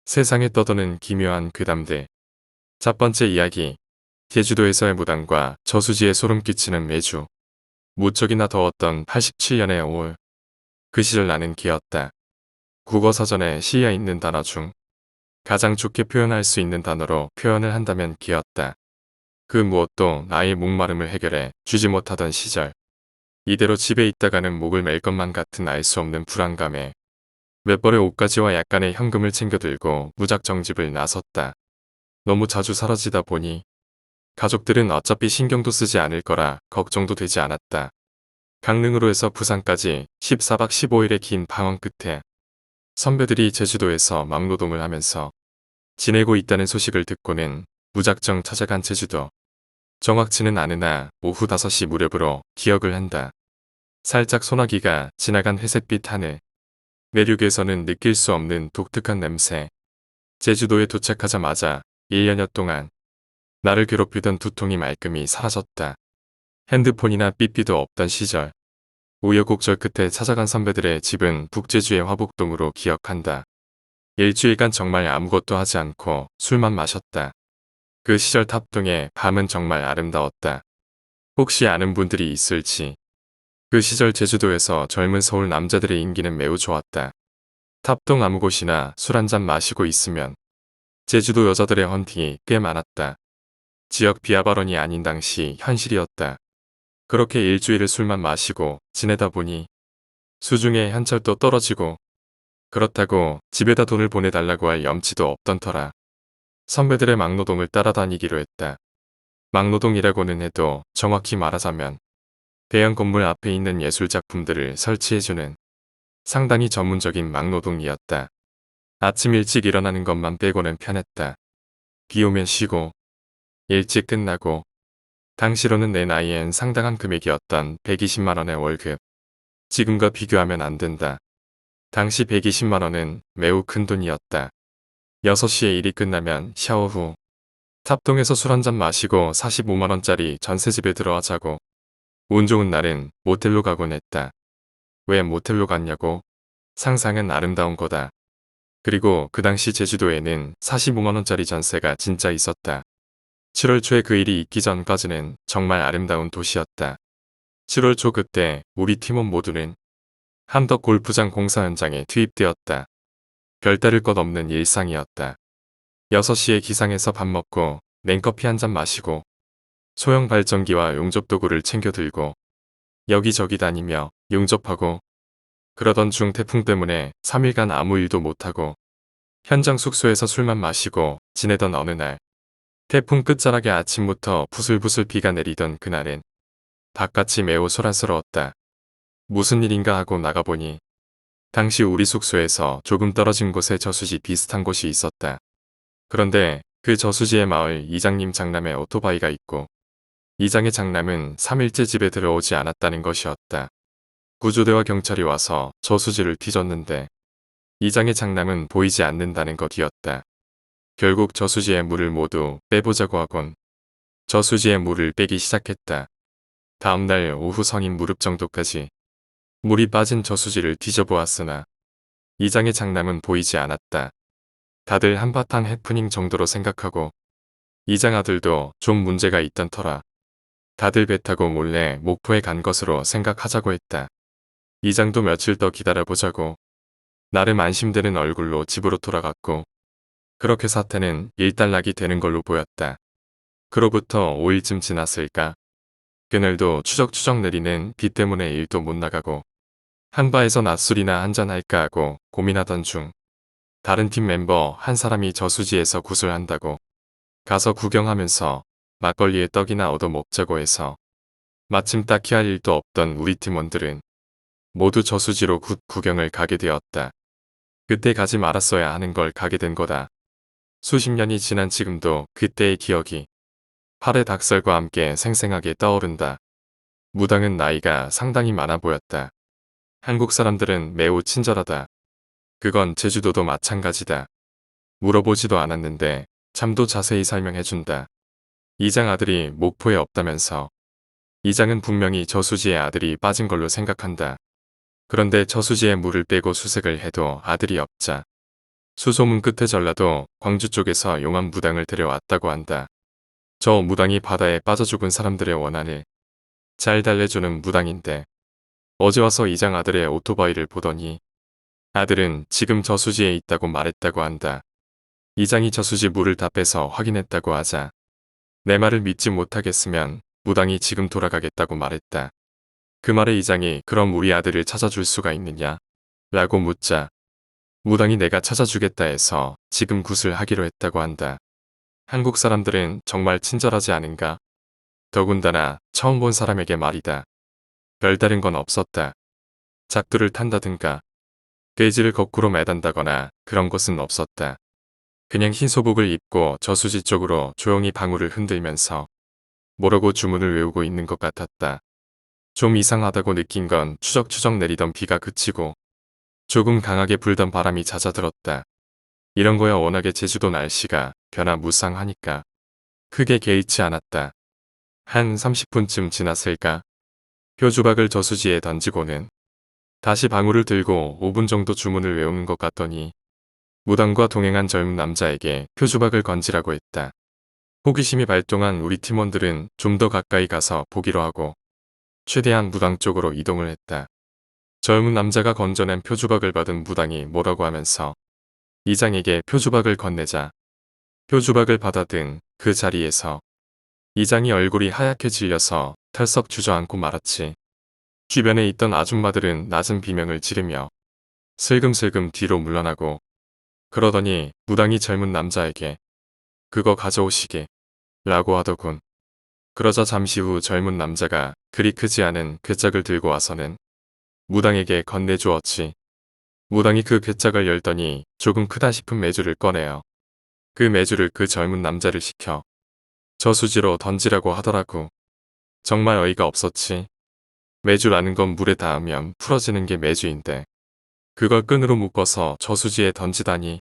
세상에 떠도는 기묘한 괴담들. 첫 번째 이야기. 제주도에서의 무당과 저수지에 소름 끼치는 매주. 무척이나 더웠던 87년의 5월. 그 시절 나는 개였다. 국어사전에 실려 있는 단어 중 가장 좋게 표현할 수 있는 단어로 표현을 한다면 개였다. 그 무엇도 나의 목마름을 해결해 주지 못하던 시절. 이대로 집에 있다가는 목을 맬 것만 같은 알 수 없는 불안감에 몇 벌의 옷가지와 약간의 현금을 챙겨 들고 무작정집을 나섰다. 너무 자주 사라지다 보니 가족들은 어차피 신경도 쓰지 않을 거라 걱정도 되지 않았다. 강릉으로 해서 부산까지 14박 15일의 긴 방황 끝에 선배들이 제주도에서 막노동을 하면서 지내고 있다는 소식을 듣고는 무작정 찾아간 제주도. 정확치는 않으나 오후 5시 무렵으로 기억을 한다. 살짝 소나기가 지나간 회색빛 하늘. 내륙에서는 느낄 수 없는 독특한 냄새. 제주도에 도착하자마자 1년여 동안 나를 괴롭히던 두통이 말끔히 사라졌다. 핸드폰이나 삐삐도 없던 시절. 우여곡절 끝에 찾아간 선배들의 집은 북제주의 화북동으로 기억한다. 일주일간 정말 아무것도 하지 않고 술만 마셨다. 그 시절 탑동의 밤은 정말 아름다웠다. 혹시 아는 분들이 있을지. 그 시절 제주도에서 젊은 서울 남자들의 인기는 매우 좋았다. 탑동 아무 곳이나 술 한잔 마시고 있으면 제주도 여자들의 헌팅이 꽤 많았다. 지역 비하 발언이 아닌 당시 현실이었다. 그렇게 일주일을 술만 마시고 지내다 보니 수중에 현찰도 떨어지고 그렇다고 집에다 돈을 보내달라고 할 염치도 없던 터라 선배들의 막노동을 따라다니기로 했다. 막노동이라고는 해도 정확히 말하자면 대형 건물 앞에 있는 예술작품들을 설치해주는 상당히 전문적인 막노동이었다. 아침 일찍 일어나는 것만 빼고는 편했다. 비 오면 쉬고 일찍 끝나고 당시로는 내 나이엔 상당한 금액이었던 120만원의 월급. 지금과 비교하면 안 된다. 당시 120만원은 매우 큰 돈이었다. 6시에 일이 끝나면 샤워 후 탑동에서 술 한잔 마시고 45만원짜리 전셋집에 들어와 자고 운 좋은 날은 모텔로 가곤 했다. 왜 모텔로 갔냐고? 상상은 아름다운 거다. 그리고 그 당시 제주도에는 45만원짜리 전세가 진짜 있었다. 7월 초에 그 일이 있기 전까지는 정말 아름다운 도시였다. 7월 초 그때 우리 팀원 모두는 함덕 골프장 공사 현장에 투입되었다. 별다를 것 없는 일상이었다. 6시에 기상해서 밥 먹고 냉커피 한잔 마시고 소형 발전기와 용접 도구를 챙겨 들고 여기저기 다니며 용접하고 그러던 중 태풍 때문에 3일간 아무 일도 못하고 현장 숙소에서 술만 마시고 지내던 어느 날 태풍 끝자락에 아침부터 부슬부슬 비가 내리던 그날엔 바깥이 매우 소란스러웠다. 무슨 일인가 하고 나가보니 당시 우리 숙소에서 조금 떨어진 곳에 저수지 비슷한 곳이 있었다. 그런데 그 저수지의 마을 이장님 장남의 오토바이가 있고 이장의 장남은 3일째 집에 들어오지 않았다는 것이었다. 구조대와 경찰이 와서 저수지를 뒤졌는데 이장의 장남은 보이지 않는다는 것이었다. 결국 저수지의 물을 모두 빼보자고 하곤 저수지의 물을 빼기 시작했다. 다음날 오후 성인 무릎 정도까지 물이 빠진 저수지를 뒤져보았으나 이장의 장남은 보이지 않았다. 다들 한바탕 해프닝 정도로 생각하고 이장 아들도 좀 문제가 있던 터라 다들 배 타고 몰래 목포에 간 것으로 생각하자고 했다. 이장도 며칠 더 기다려보자고 나름 안심되는 얼굴로 집으로 돌아갔고 그렇게 사태는 일단락이 되는 걸로 보였다. 그로부터 5일쯤 지났을까? 그날도 추적추적 내리는 비 때문에 일도 못 나가고 한바에서 낮술이나 한잔할까 하고 고민하던 중 다른 팀 멤버 한 사람이 저수지에서 구슬한다고 가서 구경하면서 막걸리에 떡이나 얻어 먹자고 해서 마침 딱히 할 일도 없던 우리 팀원들은 모두 저수지로 구경을 가게 되었다. 그때 가지 말았어야 하는 걸 가게 된 거다. 수십 년이 지난 지금도 그때의 기억이 팔의 닭살과 함께 생생하게 떠오른다. 무당은 나이가 상당히 많아 보였다. 한국 사람들은 매우 친절하다. 그건 제주도도 마찬가지다. 물어보지도 않았는데 잠도 자세히 설명해준다. 이장 아들이 목포에 없다면서. 이장은 분명히 저수지에 아들이 빠진 걸로 생각한다. 그런데 저수지에 물을 빼고 수색을 해도 아들이 없자 수소문 끝에 전라도 광주 쪽에서 용암 무당을 데려왔다고 한다. 저 무당이 바다에 빠져 죽은 사람들의 원한을 잘 달래주는 무당인데 어제 와서 이장 아들의 오토바이를 보더니 아들은 지금 저수지에 있다고 말했다고 한다. 이장이 저수지 물을 다 빼서 확인했다고 하자 내 말을 믿지 못하겠으면 무당이 지금 돌아가겠다고 말했다. 그 말에 이장이 그럼 우리 아들을 찾아줄 수가 있느냐? 라고 묻자 무당이 내가 찾아주겠다 해서 지금 굿을 하기로 했다고 한다. 한국 사람들은 정말 친절하지 않은가? 더군다나 처음 본 사람에게 말이다. 별다른 건 없었다. 작두를 탄다든가 돼지를 거꾸로 매단다거나 그런 것은 없었다. 그냥 흰 소복을 입고 저수지 쪽으로 조용히 방울을 흔들면서 뭐라고 주문을 외우고 있는 것 같았다. 좀 이상하다고 느낀 건 추적추적 내리던 비가 그치고 조금 강하게 불던 바람이 잦아들었다. 이런 거야 워낙에 제주도 날씨가 변화무쌍하니까 크게 개의치 않았다. 한 30분쯤 지났을까? 표주박을 저수지에 던지고는 다시 방울을 들고 5분 정도 주문을 외우는 것 같더니 무당과 동행한 젊은 남자에게 표주박을 건지라고 했다. 호기심이 발동한 우리 팀원들은 좀 더 가까이 가서 보기로 하고 최대한 무당 쪽으로 이동을 했다. 젊은 남자가 건져낸 표주박을 받은 무당이 뭐라고 하면서 이장에게 표주박을 건네자 표주박을 받아든 그 자리에서 이장이 얼굴이 하얗게 질려서 털썩 주저앉고 말았지. 주변에 있던 아줌마들은 낮은 비명을 지르며 슬금슬금 뒤로 물러나고 그러더니 무당이 젊은 남자에게 그거 가져오시게 라고 하더군. 그러자 잠시 후 젊은 남자가 그리 크지 않은 괴짝을 들고 와서는 무당에게 건네주었지. 무당이 그 괴짝을 열더니 조금 크다 싶은 메주를 꺼내어 그 메주를 그 젊은 남자를 시켜 저수지로 던지라고 하더라고. 정말 어이가 없었지. 메주라는 건 물에 닿으면 풀어지는 게 메주인데 그걸 끈으로 묶어서 저수지에 던지다니.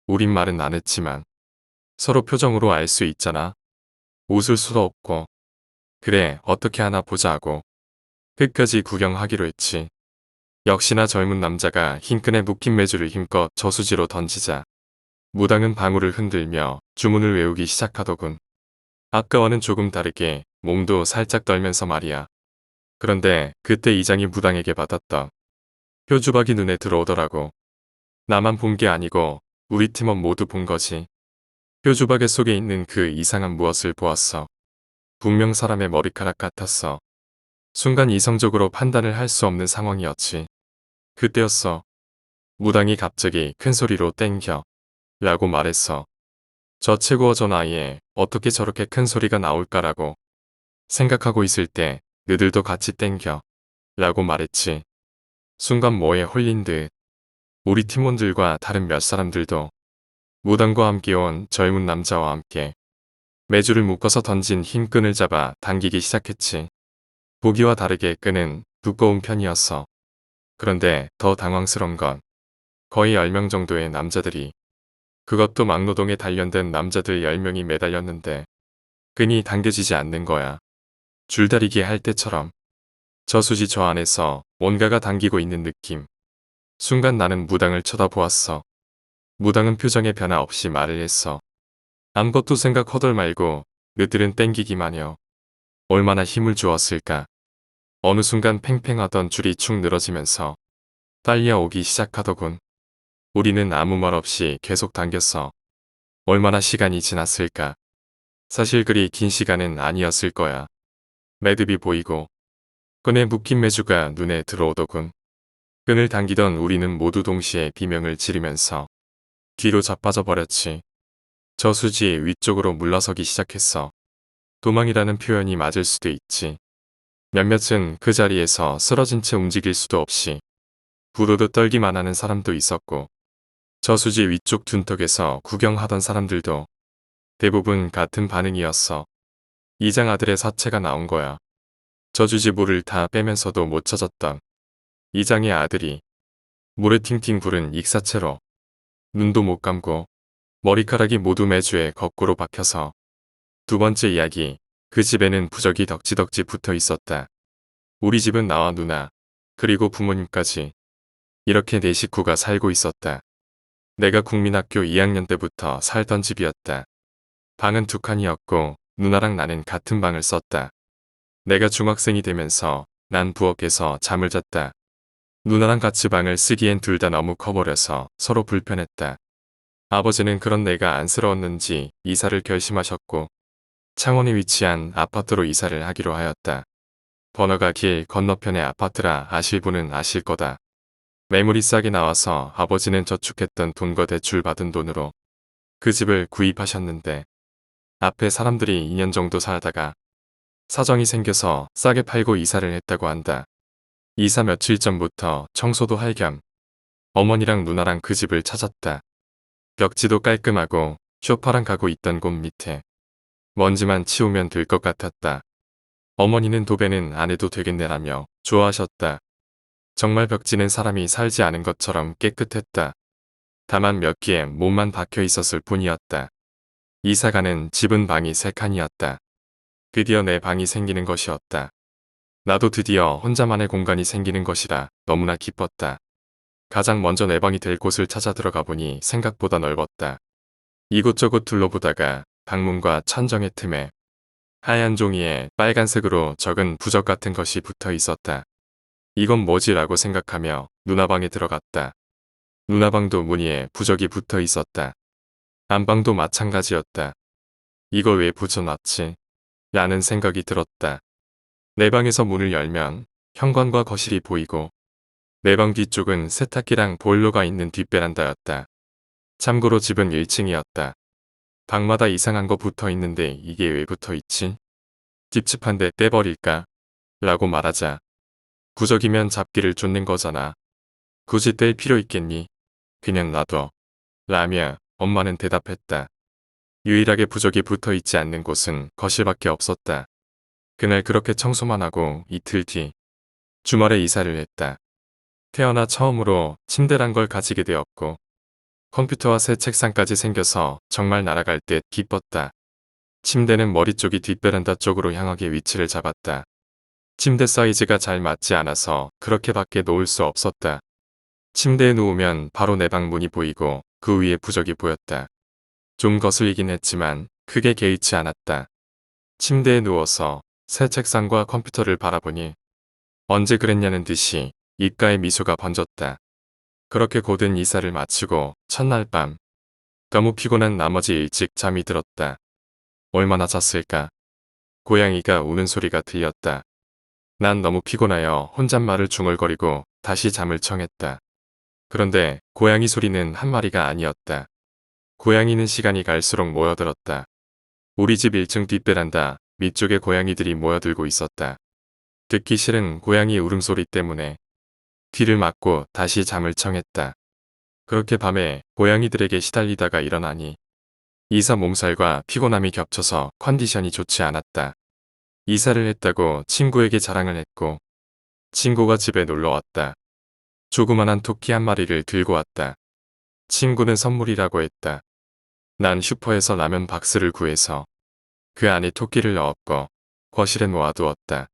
우린 말은 안 했지만 서로 표정으로 알 수 있잖아. 웃을 수도 없고 그래 어떻게 하나 보자 하고 끝까지 구경하기로 했지. 역시나 젊은 남자가 흰 끈에 묶인 메주를 힘껏 저수지로 던지자 무당은 방울을 흔들며 주문을 외우기 시작하더군. 아까와는 조금 다르게 몸도 살짝 떨면서 말이야. 그런데 그때 이장이 무당에게 받았던 표주박이 눈에 들어오더라고. 나만 본 게 아니고 우리 팀원 모두 본 거지. 표주박의 속에 있는 그 이상한 무엇을 보았어. 분명 사람의 머리카락 같았어. 순간 이성적으로 판단을 할 수 없는 상황이었지. 그때였어. 무당이 갑자기 큰 소리로 땡겨 라고 말했어. 저 최고 저 나이에 어떻게 저렇게 큰 소리가 나올까라고 생각하고 있을 때 너들도 같이 땡겨 라고 말했지. 순간 뭐에 홀린 듯 우리 팀원들과 다른 몇 사람들도 무당과 함께 온 젊은 남자와 함께 메주를 묶어서 던진 흰 끈을 잡아 당기기 시작했지. 보기와 다르게 끈은 두꺼운 편이었어. 그런데 더 당황스러운 건 거의 10명 정도의 남자들이 그것도 막노동에 단련된 남자들 10명이 매달렸는데 끈이 당겨지지 않는 거야. 줄다리기 할 때처럼 저수지 저 안에서 뭔가가 당기고 있는 느낌. 순간 나는 무당을 쳐다보았어. 무당은 표정에 변화 없이 말을 했어. 아무것도 생각 허덜 말고 너들은 땡기기만요. 얼마나 힘을 주었을까. 어느 순간 팽팽하던 줄이 축 늘어지면서 딸려오기 시작하더군. 우리는 아무 말 없이 계속 당겼어. 얼마나 시간이 지났을까. 사실 그리 긴 시간은 아니었을 거야. 매듭이 보이고 끈에 묶인 메주가 눈에 들어오더군. 끈을 당기던 우리는 모두 동시에 비명을 지르면서 뒤로 자빠져 버렸지. 저수지 위쪽으로 물러서기 시작했어. 도망이라는 표현이 맞을 수도 있지. 몇몇은 그 자리에서 쓰러진 채 움직일 수도 없이 부르르 떨기만 하는 사람도 있었고 저수지 위쪽 둔턱에서 구경하던 사람들도 대부분 같은 반응이었어. 이장 아들의 사체가 나온 거야. 저수지 물을 다 빼면서도 못 찾았던 이장의 아들이 물에 팅팅 부른 익사체로 눈도 못 감고 머리카락이 모두 메주에 거꾸로 박혀서 두 번째 이야기 그 집에는 부적이 덕지덕지 붙어 있었다. 우리 집은 나와 누나 그리고 부모님까지 이렇게 네 식구가 살고 있었다. 내가 국민학교 2학년 때부터 살던 집이었다. 방은 두 칸이었고 누나랑 나는 같은 방을 썼다. 내가 중학생이 되면서 난 부엌에서 잠을 잤다. 누나랑 같이 방을 쓰기엔 둘 다 너무 커버려서 서로 불편했다. 아버지는 그런 내가 안쓰러웠는지 이사를 결심하셨고 창원에 위치한 아파트로 이사를 하기로 하였다. 번화가 길 건너편의 아파트라 아실 분은 아실 거다. 매물이 싸게 나와서 아버지는 저축했던 돈과 대출 받은 돈으로 그 집을 구입하셨는데 앞에 사람들이 2년 정도 살다가 사정이 생겨서 싸게 팔고 이사를 했다고 한다. 이사 며칠 전부터 청소도 할 겸 어머니랑 누나랑 그 집을 찾았다. 벽지도 깔끔하고 쇼파랑 가구 있던 곳 밑에 먼지만 치우면 될 것 같았다. 어머니는 도배는 안 해도 되겠네라며 좋아하셨다. 정말 벽지는 사람이 살지 않은 것처럼 깨끗했다. 다만 몇 개에 못만 박혀 있었을 뿐이었다. 이사가는 집은 방이 3칸이었다. 드디어 내 방이 생기는 것이었다. 나도 드디어 혼자만의 공간이 생기는 것이라 너무나 기뻤다. 가장 먼저 내 방이 될 곳을 찾아 들어가 보니 생각보다 넓었다. 이곳저곳 둘러보다가 방문과 천정의 틈에 하얀 종이에 빨간색으로 적은 부적 같은 것이 붙어 있었다. 이건 뭐지라고 생각하며 누나 방에 들어갔다. 누나 방도 무늬에 부적이 붙어 있었다. 안방도 마찬가지였다. 이걸 왜 붙여놨지? 라는 생각이 들었다. 내 방에서 문을 열면 현관과 거실이 보이고 내 방 뒤쪽은 세탁기랑 보일러가 있는 뒷베란다였다. 참고로 집은 1층이었다. 방마다 이상한 거 붙어 있는데 이게 왜 붙어 있지? 찝찝한데 떼버릴까? 라고 말하자. 부적이면 잡기를 쫓는 거잖아. 굳이 뗄 필요 있겠니? 그냥 놔둬. 라며 엄마는 대답했다. 유일하게 부적이 붙어 있지 않는 곳은 거실밖에 없었다. 그날 그렇게 청소만 하고 이틀 뒤 주말에 이사를 했다. 태어나 처음으로 침대란 걸 가지게 되었고 컴퓨터와 새 책상까지 생겨서 정말 날아갈 듯 기뻤다. 침대는 머리 쪽이 뒷베란다 쪽으로 향하게 위치를 잡았다. 침대 사이즈가 잘 맞지 않아서 그렇게밖에 놓을 수 없었다. 침대에 누우면 바로 내 방 문이 보이고 그 위에 부적이 보였다. 좀 거슬리긴 했지만 크게 개의치 않았다. 침대에 누워서 새 책상과 컴퓨터를 바라보니 언제 그랬냐는 듯이 입가에 미소가 번졌다. 그렇게 고된 이사를 마치고 첫날 밤 너무 피곤한 나머지 일찍 잠이 들었다. 얼마나 잤을까? 고양이가 우는 소리가 들렸다. 난 너무 피곤하여 혼잣말을 중얼거리고 다시 잠을 청했다. 그런데 고양이 소리는 한 마리가 아니었다. 고양이는 시간이 갈수록 모여들었다. 우리 집 1층 뒷베란다 밑쪽에 고양이들이 모여들고 있었다. 듣기 싫은 고양이 울음소리 때문에 귀를 막고 다시 잠을 청했다. 그렇게 밤에 고양이들에게 시달리다가 일어나니 이사 몸살과 피곤함이 겹쳐서 컨디션이 좋지 않았다. 이사를 했다고 친구에게 자랑을 했고 친구가 집에 놀러 왔다. 조그만한 토끼 한 마리를 들고 왔다. 친구는 선물이라고 했다. 난 슈퍼에서 라면 박스를 구해서 그 안에 토끼를 넣었고 거실에 놓아두었다.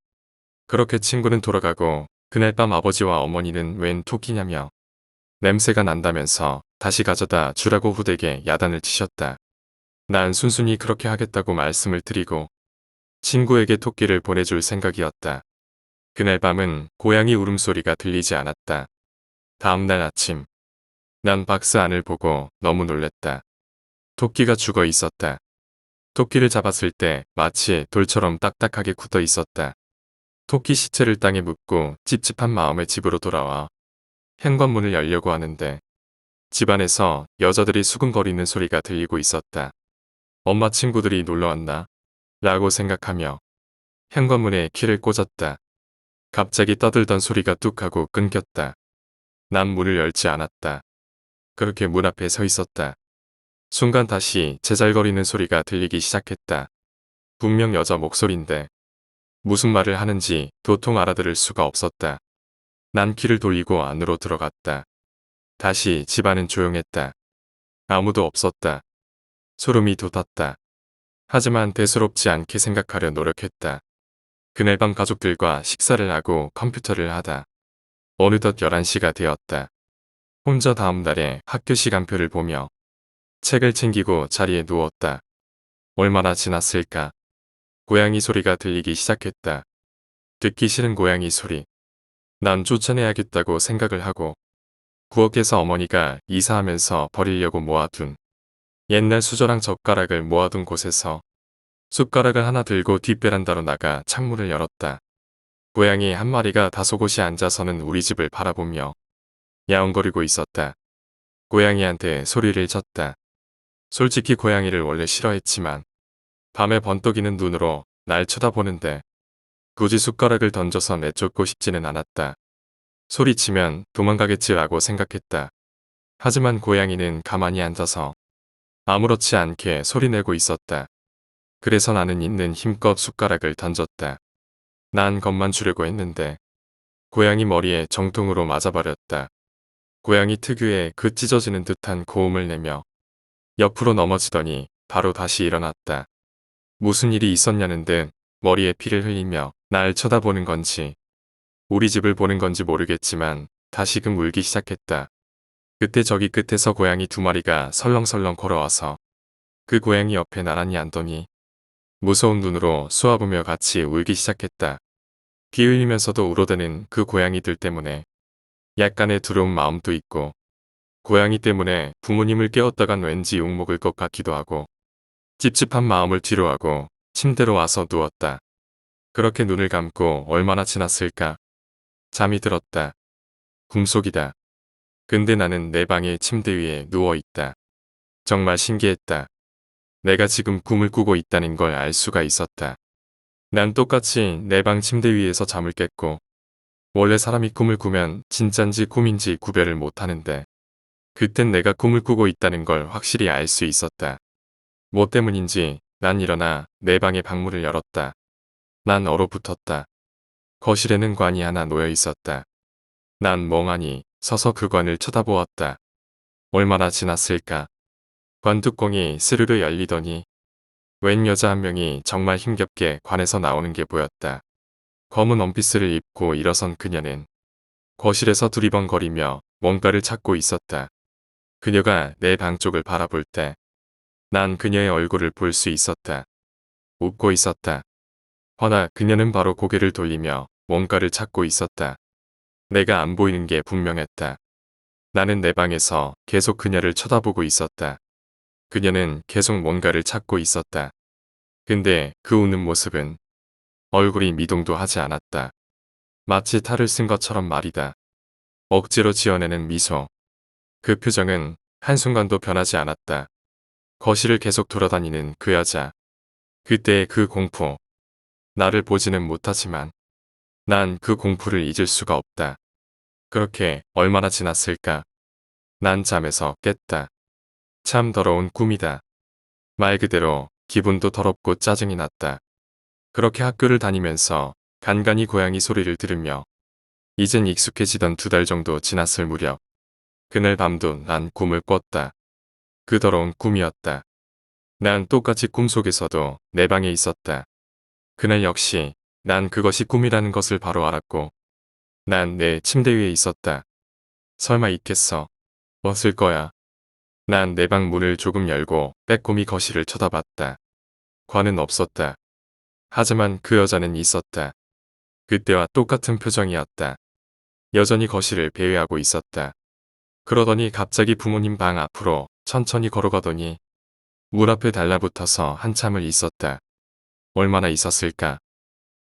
그렇게 친구는 돌아가고 그날 밤 아버지와 어머니는 웬 토끼냐며 냄새가 난다면서 다시 가져다 주라고 후대게 야단을 치셨다. 난 순순히 그렇게 하겠다고 말씀을 드리고 친구에게 토끼를 보내줄 생각이었다. 그날 밤은 고양이 울음소리가 들리지 않았다. 다음날 아침 난 박스 안을 보고 너무 놀랬다. 토끼가 죽어 있었다. 토끼를 잡았을 때 마치 돌처럼 딱딱하게 굳어 있었다. 토끼 시체를 땅에 묻고 찝찝한 마음에 집으로 돌아와 현관문을 열려고 하는데 집안에서 여자들이 수근거리는 소리가 들리고 있었다. 엄마 친구들이 놀러왔나? 라고 생각하며 현관문에 키를 꽂았다. 갑자기 떠들던 소리가 뚝 하고 끊겼다. 난 문을 열지 않았다. 그렇게 문 앞에 서 있었다. 순간 다시 제잘거리는 소리가 들리기 시작했다. 분명 여자 목소리인데 무슨 말을 하는지 도통 알아들을 수가 없었다. 난 키를 돌리고 안으로 들어갔다. 다시 집안은 조용했다. 아무도 없었다. 소름이 돋았다. 하지만 대수롭지 않게 생각하려 노력했다. 그날 밤 가족들과 식사를 하고 컴퓨터를 하다. 어느덧 11시가 되었다. 혼자 다음 날에 학교 시간표를 보며 책을 챙기고 자리에 누웠다. 얼마나 지났을까? 고양이 소리가 들리기 시작했다. 듣기 싫은 고양이 소리. 난 쫓아내야겠다고 생각을 하고 부엌에서 어머니가 이사하면서 버리려고 모아둔 옛날 수저랑 젓가락을 모아둔 곳에서 숟가락을 하나 들고 뒷베란다로 나가 창문을 열었다. 고양이 한 마리가 다소곳이 앉아서는 우리 집을 바라보며 야옹거리고 있었다. 고양이한테 소리를 쳤다. 솔직히 고양이를 원래 싫어했지만 밤에 번뜩이는 눈으로 날 쳐다보는데 굳이 숟가락을 던져서 내쫓고 싶지는 않았다. 소리치면 도망가겠지라고 생각했다. 하지만 고양이는 가만히 앉아서 아무렇지 않게 소리내고 있었다. 그래서 나는 있는 힘껏 숟가락을 던졌다. 난 겁만 주려고 했는데 고양이 머리에 정통으로 맞아버렸다. 고양이 특유의 그 찢어지는 듯한 고음을 내며 옆으로 넘어지더니 바로 다시 일어났다. 무슨 일이 있었냐는 듯 머리에 피를 흘리며 날 쳐다보는 건지 우리 집을 보는 건지 모르겠지만 다시금 울기 시작했다. 그때 저기 끝에서 고양이 두 마리가 설렁설렁 걸어와서 그 고양이 옆에 나란히 앉더니 무서운 눈으로 쏘아보며 같이 울기 시작했다. 피 흘리면서도 울어대는 그 고양이들 때문에 약간의 두려운 마음도 있고 고양이 때문에 부모님을 깨웠다간 왠지 욕먹을 것 같기도 하고 찝찝한 마음을 뒤로하고 침대로 와서 누웠다. 그렇게 눈을 감고 얼마나 지났을까? 잠이 들었다. 꿈속이다. 근데 나는 내 방의 침대 위에 누워있다. 정말 신기했다. 내가 지금 꿈을 꾸고 있다는 걸 알 수가 있었다. 난 똑같이 내 방 침대 위에서 잠을 깼고 원래 사람이 꿈을 꾸면 진짠지 꿈인지 구별을 못하는데 그땐 내가 꿈을 꾸고 있다는 걸 확실히 알 수 있었다. 뭐 때문인지 난 일어나 내 방의 방문을 열었다. 난 얼어붙었다. 거실에는 관이 하나 놓여 있었다. 난 멍하니 서서 그 관을 쳐다보았다. 얼마나 지났을까? 관 뚜껑이 스르르 열리더니 웬 여자 한 명이 정말 힘겹게 관에서 나오는 게 보였다. 검은 원피스를 입고 일어선 그녀는 거실에서 두리번거리며 뭔가를 찾고 있었다. 그녀가 내 방 쪽을 바라볼 때 난 그녀의 얼굴을 볼 수 있었다. 웃고 있었다. 허나 그녀는 바로 고개를 돌리며 뭔가를 찾고 있었다. 내가 안 보이는 게 분명했다. 나는 내 방에서 계속 그녀를 쳐다보고 있었다. 그녀는 계속 뭔가를 찾고 있었다. 근데 그 웃는 모습은 얼굴이 미동도 하지 않았다. 마치 탈을 쓴 것처럼 말이다. 억지로 지어내는 미소. 그 표정은 한순간도 변하지 않았다. 거실을 계속 돌아다니는 그 여자. 그때의 그 공포. 나를 보지는 못하지만 난 그 공포를 잊을 수가 없다. 그렇게 얼마나 지났을까? 난 잠에서 깼다. 참 더러운 꿈이다. 말 그대로 기분도 더럽고 짜증이 났다. 그렇게 학교를 다니면서 간간히 고양이 소리를 들으며 이젠 익숙해지던 2달 정도 지났을 무렵 그날 밤도 난 꿈을 꿨다. 그 더러운 꿈이었다. 난 똑같이 꿈속에서도 내 방에 있었다. 그날 역시 난 그것이 꿈이라는 것을 바로 알았고 난 내 침대 위에 있었다. 설마 있겠어. 없을 거야. 난 내 방 문을 조금 열고 빼꼼히 거실을 쳐다봤다. 관은 없었다. 하지만 그 여자는 있었다. 그때와 똑같은 표정이었다. 여전히 거실을 배회하고 있었다. 그러더니 갑자기 부모님 방 앞으로 천천히 걸어가더니 문 앞에 달라붙어서 한참을 있었다. 얼마나 있었을까?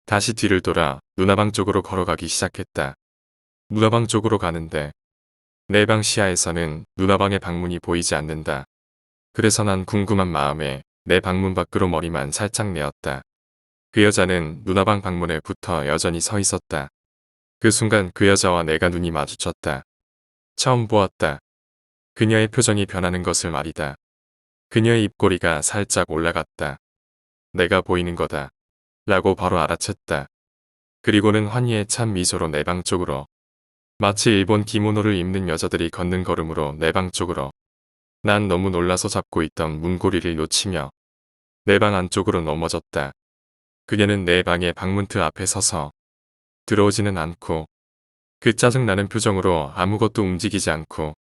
다시 뒤를 돌아 누나방 쪽으로 걸어가기 시작했다. 누나방 쪽으로 가는데 내 방 시야에서는 누나방의 방문이 보이지 않는다. 그래서 난 궁금한 마음에 내 방문 밖으로 머리만 살짝 내었다. 그 여자는 누나방 방문에 붙어 여전히 서 있었다. 그 순간 그 여자와 내가 눈이 마주쳤다. 처음 보았다. 그녀의 표정이 변하는 것을 말이다. 그녀의 입꼬리가 살짝 올라갔다. 내가 보이는 거다. 라고 바로 알아챘다. 그리고는 환희에 찬 미소로 내 방 쪽으로 마치 일본 기모노를 입는 여자들이 걷는 걸음으로 내 방 쪽으로 난 너무 놀라서 잡고 있던 문고리를 놓치며 내 방 안쪽으로 넘어졌다. 그녀는 내 방의 방문트 앞에 서서 들어오지는 않고 그 짜증나는 표정으로 아무것도 움직이지 않고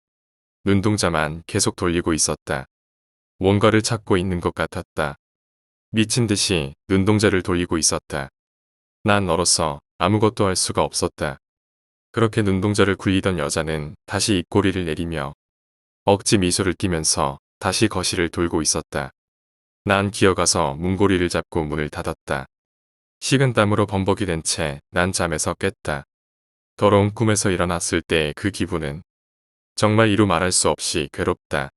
눈동자만 계속 돌리고 있었다. 뭔가를 찾고 있는 것 같았다. 미친 듯이 눈동자를 돌리고 있었다. 난 너로서 아무것도 할 수가 없었다. 그렇게 눈동자를 굴리던 여자는 다시 입꼬리를 내리며 억지 미소를 띠면서 다시 거실을 돌고 있었다. 난 기어가서 문고리를 잡고 문을 닫았다. 식은 땀으로 범벅이 된 채 난 잠에서 깼다. 더러운 꿈에서 일어났을 때의 그 기분은 정말 이루 말할 수 없이 괴롭다.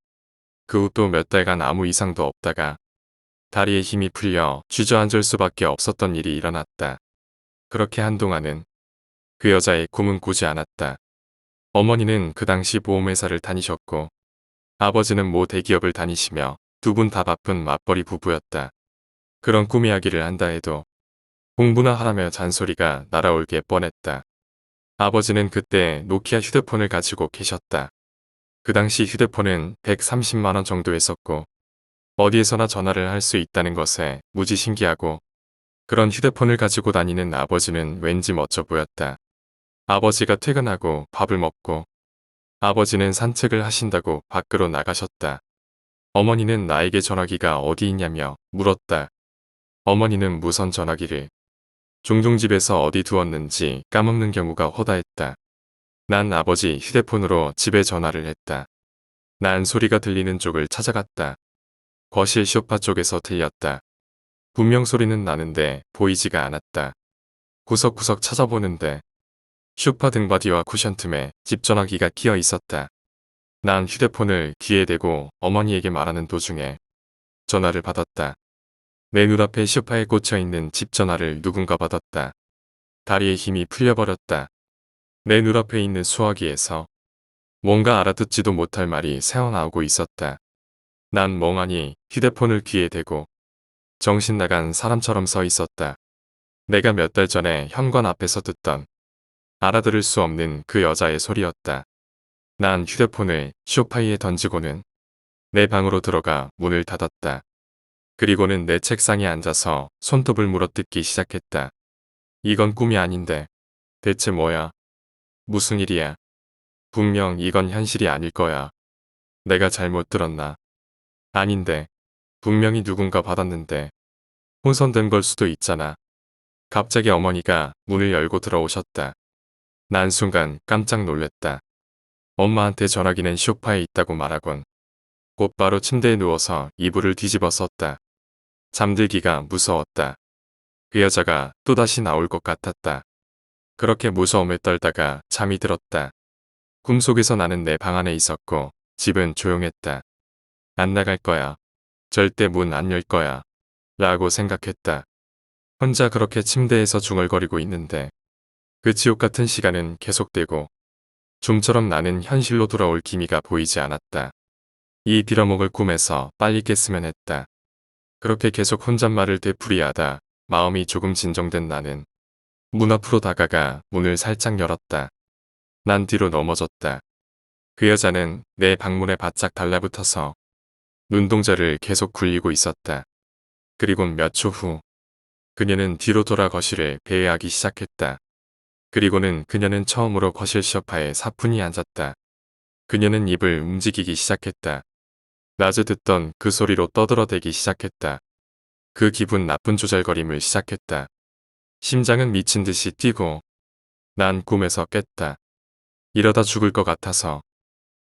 그 후 또 몇 달간 아무 이상도 없다가 다리에 힘이 풀려 주저앉을 수밖에 없었던 일이 일어났다. 그렇게 한동안은 그 여자의 꿈은 꾸지 않았다. 어머니는 그 당시 보험회사를 다니셨고 아버지는 모 대기업을 다니시며 두 분 다 바쁜 맞벌이 부부였다. 그런 꿈 이야기를 한다 해도 공부나 하라며 잔소리가 날아올 게 뻔했다. 아버지는 그때 노키아 휴대폰을 가지고 계셨다. 그 당시 휴대폰은 130만 원 정도 했었고 어디에서나 전화를 할 수 있다는 것에 무지 신기하고 그런 휴대폰을 가지고 다니는 아버지는 왠지 멋져 보였다. 아버지가 퇴근하고 밥을 먹고 아버지는 산책을 하신다고 밖으로 나가셨다. 어머니는 나에게 전화기가 어디 있냐며 물었다. 어머니는 무선 전화기를 종종 집에서 어디 두었는지 까먹는 경우가 허다했다. 난 아버지 휴대폰으로 집에 전화를 했다. 난 소리가 들리는 쪽을 찾아갔다. 거실 소파 쪽에서 들렸다. 분명 소리는 나는데 보이지가 않았다. 구석구석 찾아보는데 소파 등받이와 쿠션 틈에 집 전화기가 끼어 있었다. 난 휴대폰을 귀에 대고 어머니에게 말하는 도중에 전화를 받았다. 내 눈앞에 소파에 꽂혀있는 집 전화를 누군가 받았다. 다리에 힘이 풀려버렸다. 내 눈앞에 있는 수화기에서 뭔가 알아듣지도 못할 말이 새어나오고 있었다. 난 멍하니 휴대폰을 귀에 대고 정신 나간 사람처럼 서 있었다. 내가 몇 달 전에 현관 앞에서 듣던 알아들을 수 없는 그 여자의 소리였다. 난 휴대폰을 소파 위에 던지고는 내 방으로 들어가 문을 닫았다. 그리고는 내 책상에 앉아서 손톱을 물어뜯기 시작했다. 이건 꿈이 아닌데 대체 뭐야? 무슨 일이야? 분명 이건 현실이 아닐 거야. 내가 잘못 들었나? 아닌데 분명히 누군가 받았는데 혼선된 걸 수도 있잖아. 갑자기 어머니가 문을 열고 들어오셨다. 난 순간 깜짝 놀랐다. 엄마한테 전화기는 소파에 있다고 말하곤 곧바로 침대에 누워서 이불을 뒤집어 썼다. 잠들기가 무서웠다. 그 여자가 또다시 나올 것 같았다. 그렇게 무서움에 떨다가 잠이 들었다. 꿈속에서 나는 내 방 안에 있었고 집은 조용했다. 안 나갈 거야. 절대 문 안 열 거야. 라고 생각했다. 혼자 그렇게 침대에서 중얼거리고 있는데 그 지옥 같은 시간은 계속되고 좀처럼 나는 현실로 돌아올 기미가 보이지 않았다. 이 빌어먹을 꿈에서 빨리 깼으면 했다. 그렇게 계속 혼잣말을 되풀이하다 마음이 조금 진정된 나는 문 앞으로 다가가 문을 살짝 열었다. 난 뒤로 넘어졌다. 그 여자는 내 방문에 바짝 달라붙어서 눈동자를 계속 굴리고 있었다. 그리고 몇 초 후 그녀는 뒤로 돌아 거실을 배회하기 시작했다. 그리고는 그녀는 처음으로 거실 소파에 사뿐히 앉았다. 그녀는 입을 움직이기 시작했다. 낮에 듣던 그 소리로 떠들어대기 시작했다. 그 기분 나쁜 조잘거림을 시작했다. 심장은 미친 듯이 뛰고 난 꿈에서 깼다. 이러다 죽을 것 같아서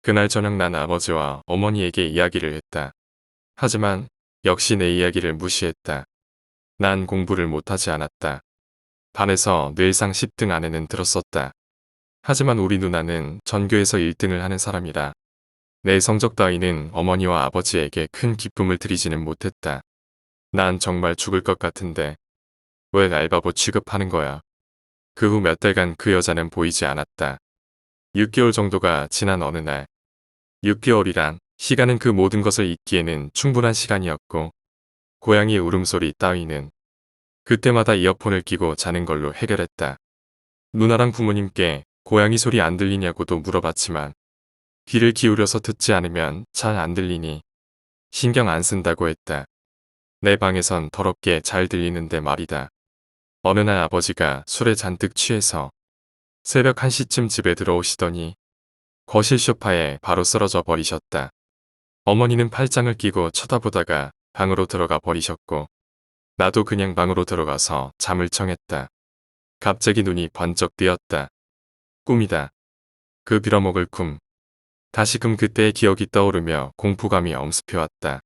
그날 저녁 난 아버지와 어머니에게 이야기를 했다. 하지만 역시 내 이야기를 무시했다. 난 공부를 못하지 않았다. 반에서 늘상 10등 안에는 들었었다. 하지만 우리 누나는 전교에서 1등을 하는 사람이라 내 성적 따위는 어머니와 아버지에게 큰 기쁨을 드리지는 못했다. 난 정말 죽을 것 같은데 왜 알바보 취급하는 거야. 그 후 몇 달간 그 여자는 보이지 않았다. 6개월 정도가 지난 어느 날 6개월이란 시간은 그 모든 것을 잊기에는 충분한 시간이었고 고양이의 울음소리 따위는 그때마다 이어폰을 끼고 자는 걸로 해결했다. 누나랑 부모님께 고양이 소리 안 들리냐고도 물어봤지만 귀를 기울여서 듣지 않으면 잘 안 들리니 신경 안 쓴다고 했다. 내 방에선 더럽게 잘 들리는데 말이다. 어느 날 아버지가 술에 잔뜩 취해서 새벽 1시쯤 집에 들어오시더니 거실 소파에 바로 쓰러져 버리셨다. 어머니는 팔짱을 끼고 쳐다보다가 방으로 들어가 버리셨고 나도 그냥 방으로 들어가서 잠을 청했다. 갑자기 눈이 번쩍 뜨였다. 꿈이다. 그 빌어먹을 꿈. 다시금 그때의 기억이 떠오르며 공포감이 엄습해왔다.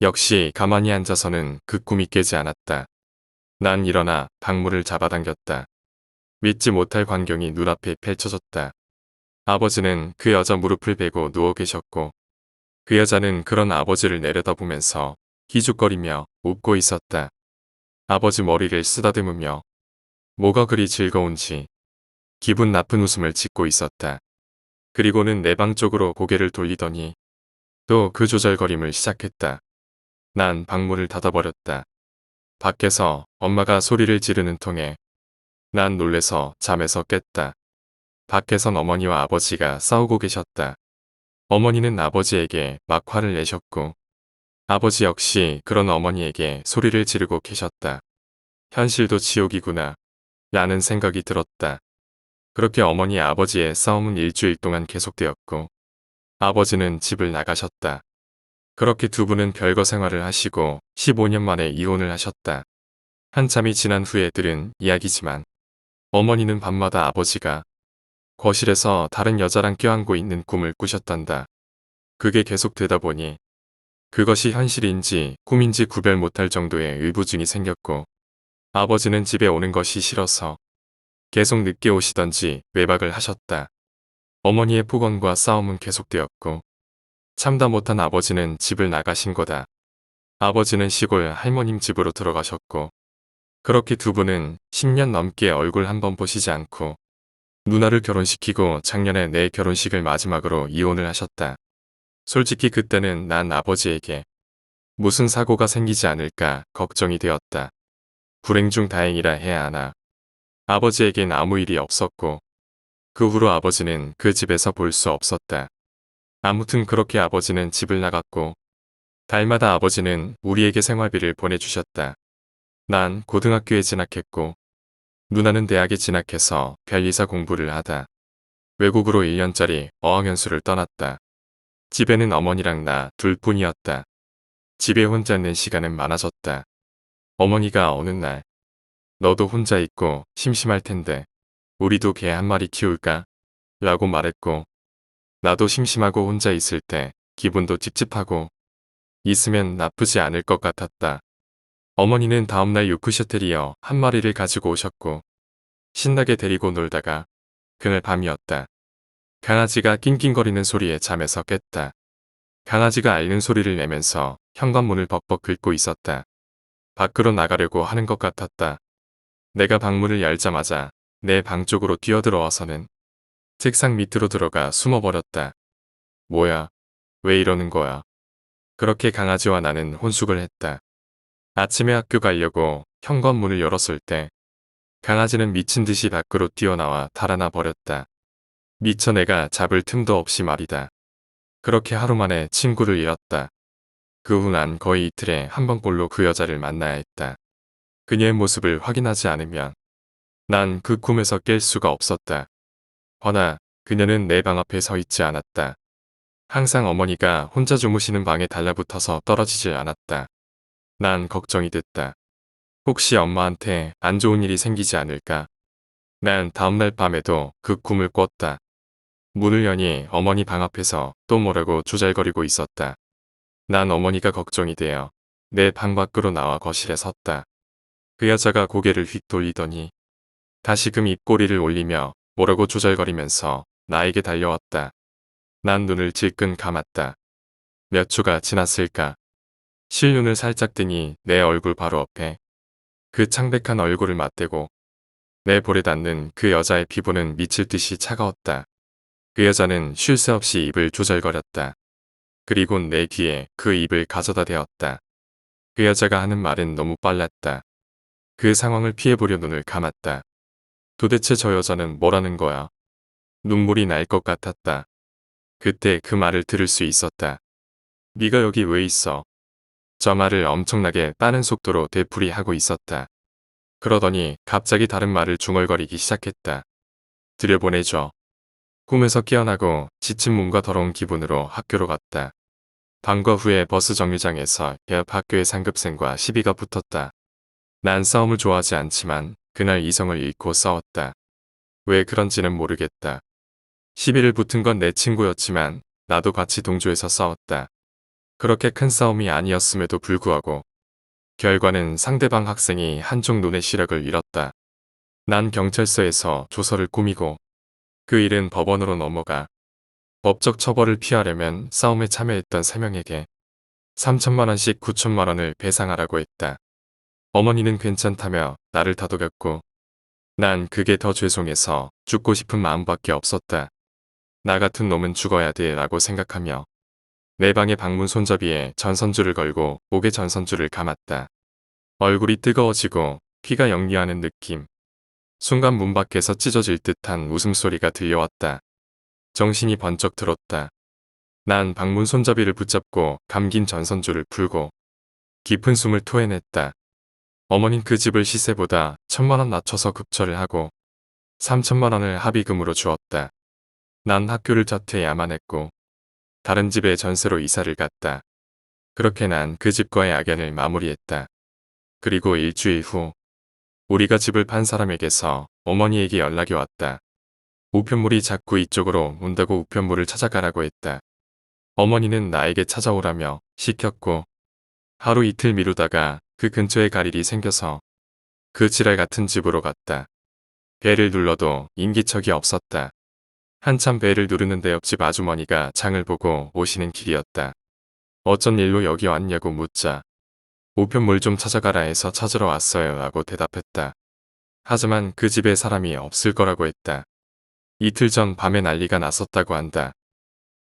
역시 가만히 앉아서는 그 꿈이 깨지 않았다. 난 일어나 방문을 잡아당겼다. 믿지 못할 광경이 눈앞에 펼쳐졌다. 아버지는 그 여자 무릎을 베고 누워 계셨고 그 여자는 그런 아버지를 내려다보면서 기죽거리며 웃고 있었다. 아버지 머리를 쓰다듬으며 뭐가 그리 즐거운지 기분 나쁜 웃음을 짓고 있었다. 그리고는 내 방 쪽으로 고개를 돌리더니 또 그 조절거림을 시작했다. 난 방문을 닫아버렸다. 밖에서 엄마가 소리를 지르는 통에 난 놀래서 잠에서 깼다. 밖에선 어머니와 아버지가 싸우고 계셨다. 어머니는 아버지에게 막 화를 내셨고 아버지 역시 그런 어머니에게 소리를 지르고 계셨다. 현실도 지옥이구나 라는 생각이 들었다. 그렇게 어머니 아버지의 싸움은 일주일 동안 계속되었고 아버지는 집을 나가셨다. 그렇게 두 분은 별거 생활을 하시고 15년 만에 이혼을 하셨다. 한참이 지난 후에 들은 이야기지만 어머니는 밤마다 아버지가 거실에서 다른 여자랑 껴안고 있는 꿈을 꾸셨단다. 그게 계속되다 보니 그것이 현실인지 꿈인지 구별 못할 정도의 의부증이 생겼고 아버지는 집에 오는 것이 싫어서 계속 늦게 오시던지 외박을 하셨다. 어머니의 폭언과 싸움은 계속되었고 참다 못한 아버지는 집을 나가신 거다. 아버지는 시골 할머님 집으로 들어가셨고 그렇게 두 분은 10년 넘게 얼굴 한번 보시지 않고 누나를 결혼시키고 작년에 내 결혼식을 마지막으로 이혼을 하셨다. 솔직히 그때는 난 아버지에게 무슨 사고가 생기지 않을까 걱정이 되었다. 불행 중 다행이라 해야 하나. 아버지에겐 아무 일이 없었고 그 후로 아버지는 그 집에서 볼 수 없었다. 아무튼 그렇게 아버지는 집을 나갔고 달마다 아버지는 우리에게 생활비를 보내주셨다. 난 고등학교에 진학했고 누나는 대학에 진학해서 변리사 공부를 하다 외국으로 1년짜리 어학연수를 떠났다. 집에는 어머니랑 나 둘뿐이었다. 집에 혼자 있는 시간은 많아졌다. 어머니가 어느 날 너도 혼자 있고 심심할 텐데 우리도 개 한 마리 키울까? 라고 말했고 나도 심심하고 혼자 있을 때 기분도 찝찝하고 있으면 나쁘지 않을 것 같았다. 어머니는 다음날 요크셔테리어 한 마리를 가지고 오셨고 신나게 데리고 놀다가 그날 밤이었다. 강아지가 낑낑거리는 소리에 잠에서 깼다. 강아지가 앓는 소리를 내면서 현관문을 벅벅 긁고 있었다. 밖으로 나가려고 하는 것 같았다. 내가 방문을 열자마자 내 방 쪽으로 뛰어들어와서는 책상 밑으로 들어가 숨어버렸다. 뭐야? 왜 이러는 거야? 그렇게 강아지와 나는 혼숙을 했다. 아침에 학교 가려고 현관문을 열었을 때 강아지는 미친 듯이 밖으로 뛰어나와 달아나 버렸다. 미쳐 내가 잡을 틈도 없이 말이다. 그렇게 하루 만에 친구를 잃었다. 그 후 난 거의 이틀에 한 번꼴로 그 여자를 만나야 했다. 그녀의 모습을 확인하지 않으면 난 그 꿈에서 깰 수가 없었다. 허나 그녀는 내 방 앞에 서 있지 않았다. 항상 어머니가 혼자 주무시는 방에 달라붙어서 떨어지질 않았다. 난 걱정이 됐다. 혹시 엄마한테 안 좋은 일이 생기지 않을까? 난 다음날 밤에도 그 꿈을 꿨다. 문을 여니 어머니 방 앞에서 또 뭐라고 조잘거리고 있었다. 난 어머니가 걱정이 되어 내 방 밖으로 나와 거실에 섰다. 그 여자가 고개를 휙 돌리더니 다시금 입꼬리를 올리며 뭐라고 조잘거리면서 나에게 달려왔다. 난 눈을 질끈 감았다. 몇 초가 지났을까? 실눈을 살짝 뜨니 내 얼굴 바로 앞에 그 창백한 얼굴을 맞대고 내 볼에 닿는 그 여자의 피부는 미칠 듯이 차가웠다. 그 여자는 쉴 새 없이 입을 조절거렸다. 그리고 내 귀에 그 입을 가져다 대었다. 그 여자가 하는 말은 너무 빨랐다. 그 상황을 피해보려 눈을 감았다. 도대체 저 여자는 뭐라는 거야? 눈물이 날 것 같았다. 그때 그 말을 들을 수 있었다. 네가 여기 왜 있어? 저 말을 엄청나게 빠른 속도로 되풀이하고 있었다. 그러더니 갑자기 다른 말을 중얼거리기 시작했다. 들여보내줘. 꿈에서 깨어나고 지친 몸과 더러운 기분으로 학교로 갔다. 방과 후에 버스 정류장에서 옆 학교의 상급생과 시비가 붙었다. 난 싸움을 좋아하지 않지만 그날 이성을 잃고 싸웠다. 왜 그런지는 모르겠다. 시비를 붙은 건 내 친구였지만 나도 같이 동조해서 싸웠다. 그렇게 큰 싸움이 아니었음에도 불구하고 결과는 상대방 학생이 한쪽 눈의 시력을 잃었다. 난 경찰서에서 조서를 꾸미고 그 일은 법원으로 넘어가 법적 처벌을 피하려면 싸움에 참여했던 3명에게 3천만 원씩 9천만 원을 배상하라고 했다. 어머니는 괜찮다며 나를 다독였고 난 그게 더 죄송해서 죽고 싶은 마음밖에 없었다. 나 같은 놈은 죽어야 돼 라고 생각하며 내 방의 방문 손잡이에 전선줄을 걸고 목에 전선줄을 감았다. 얼굴이 뜨거워지고 피가 역류하는 느낌. 순간 문 밖에서 찢어질 듯한 웃음소리가 들려왔다. 정신이 번쩍 들었다. 난 방문 손잡이를 붙잡고 감긴 전선줄을 풀고 깊은 숨을 토해냈다. 어머닌 그 집을 시세보다 1,000만 원 낮춰서 급처를 하고 3천만 원을 합의금으로 주었다. 난 학교를 자퇴해야만 했고 다른 집에 전세로 이사를 갔다. 그렇게 난 그 집과의 악연을 마무리했다. 그리고 일주일 후 우리가 집을 판 사람에게서 어머니에게 연락이 왔다. 우편물이 자꾸 이쪽으로 온다고 우편물을 찾아가라고 했다. 어머니는 나에게 찾아오라며 시켰고 하루 이틀 미루다가 그 근처에 갈 일이 생겨서 그 지랄 같은 집으로 갔다. 배를 눌러도 인기척이 없었다. 한참 배를 누르는데 옆집 아주머니가 장을 보고 오시는 길이었다. 어쩐 일로 여기 왔냐고 묻자 우편물 좀 찾아가라 해서 찾으러 왔어요 라고 대답했다. 하지만 그 집에 사람이 없을 거라고 했다. 이틀 전 밤에 난리가 났었다고 한다.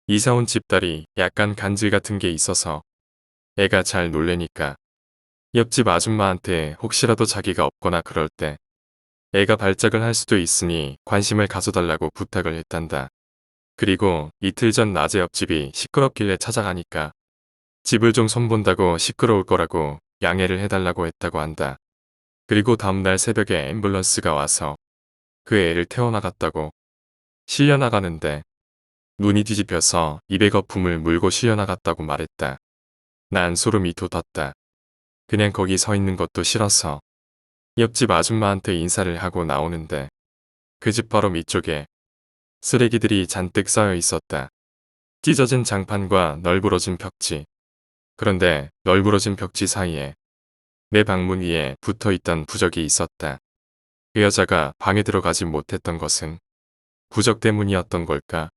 이사 온 집딸이 약간 간질 같은 게 있어서 애가 잘 놀래니까 옆집 아줌마한테 혹시라도 자기가 없거나 그럴 때 애가 발작을 할 수도 있으니 관심을 가져달라고 부탁을 했단다. 그리고 이틀 전 낮에 옆집이 시끄럽길래 찾아가니까 집을 좀 손본다고 시끄러울 거라고 양해를 해달라고 했다고 한다. 그리고 다음날 새벽에 앰뷸런스가 와서 그 애를 태워나갔다고. 실려나가는데 눈이 뒤집혀서 입에 거품을 물고 실려나갔다고 말했다. 난 소름이 돋았다. 그냥 거기 서 있는 것도 싫어서 옆집 아줌마한테 인사를 하고 나오는데 그 집 바로 밑쪽에 쓰레기들이 잔뜩 쌓여 있었다. 찢어진 장판과 널브러진 벽지. 그런데 널브러진 벽지 사이에 내 방문 위에 붙어있던 부적이 있었다. 그 여자가 방에 들어가지 못했던 것은 부적 때문이었던 걸까?